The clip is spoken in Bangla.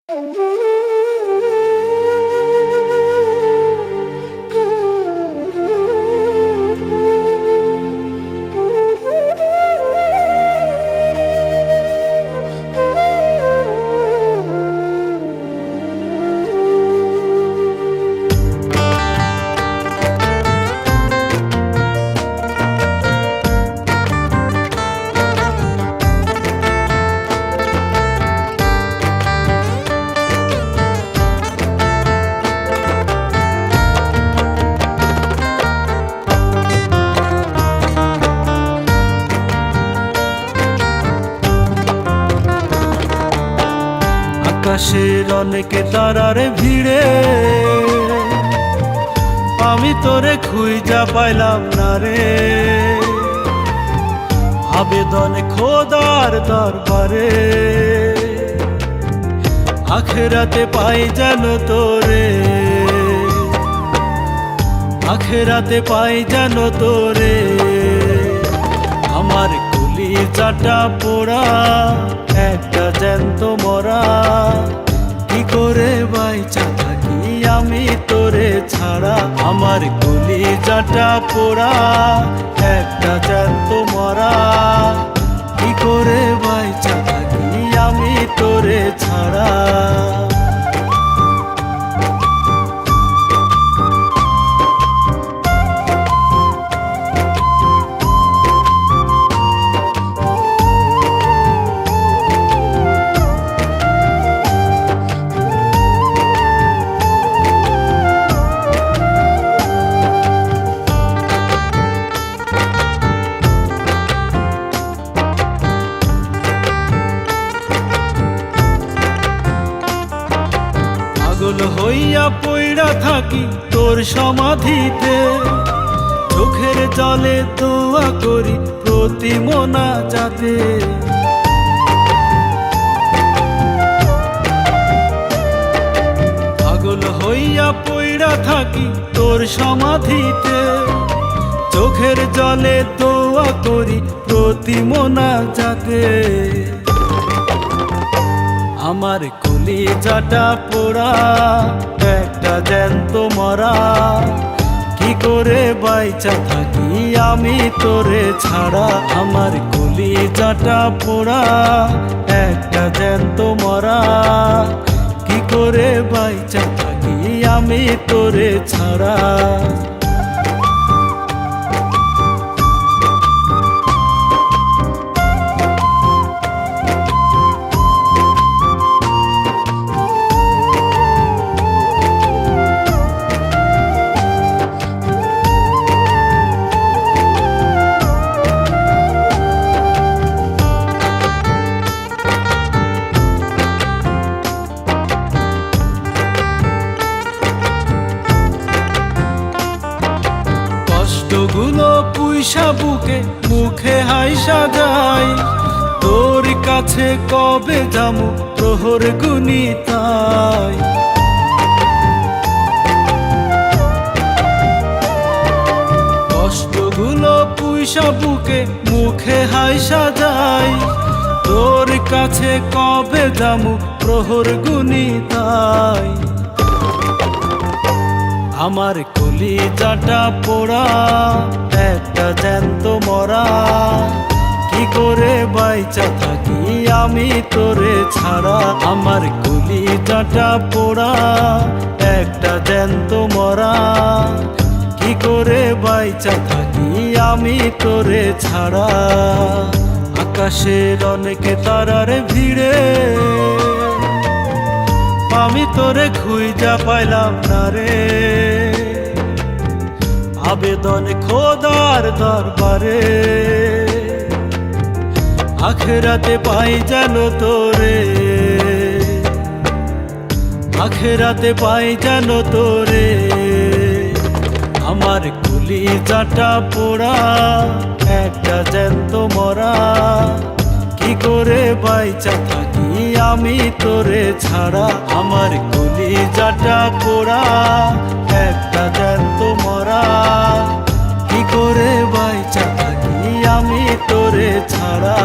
আকাশের অনেক তারার ভিড়ে আমি তোরে খুঁজা পাইলাম না রে। আবেদন খোদার দরবারে আখেরাতে পাই যেন তোরে, আখেরাতে পাই যেন তোরে। আমার কলিজাটা পোড়া একটা জ্যান্ত মরা, কি করে বাইচা থাকি আমি তোরে ছাড়া। আমার কলিজাটা পোড়া একটা জ্যান্ত মরা, কি করে বাইচা থাকি আমি তোরে ছাড়া। পাগল হইয়া পইড়া থাকি তোর সমাধিতে, চোখের জলে দোয়া করি প্রতি মোনাজাতে। পাগল হইয়া পইড়া থাকি তোর সমাধিতে, চোখের জলে দোয়া করি প্রতি মোনাজাতে। আমার কলিজাটা পোড়া একটা জ্যান্ত মরা, কি করে বাইচা থাকি আমি তোরে ছাড়া। আমার কলিজাটা পোড়া একটা জ্যান্ত মরা, কি করে বাইচা থাকি আমি তোরে ছাড়া। কষ্টগুলো পুইসা বুকে মুখে হাইসা যায়, তোর কাছে কবে যামু প্রহর গুনি তাই। কষ্টগুলো পুইসা বুকে মুখে হাইসা যায়, তোর কাছে কবে যামু প্রহর গুনি তাই। আমার কলিজাটা পোড়া একটা জ্যান্ত মরা, কি করে বাইচা থাকি আমি তোরে ছাড়া। আমার কলিজাটা পোড়া একটা জ্যান্ত মরা, কি করে বাইচা থাকি আমি তোরে ছাড়া। আকাশের অনেক তারার ভিড়ে আমি তোরে খুঁজা পাইলাম না রে। আবেদন খোদার দরবারে আখেরাতে পাই যেন তোরে, আখেরাতে পাই যেন তোরে। আমার কলিজাটা পোড়া একটা জ্যান্ত মরা, কি করে বাইচা থাকি আমি তোরে ছাড়া। আমার কলিজাটা পোড়া একটা জ্যান্ত মরা, কি করে বাইচা থাকি আমি তোরে ছাড়া।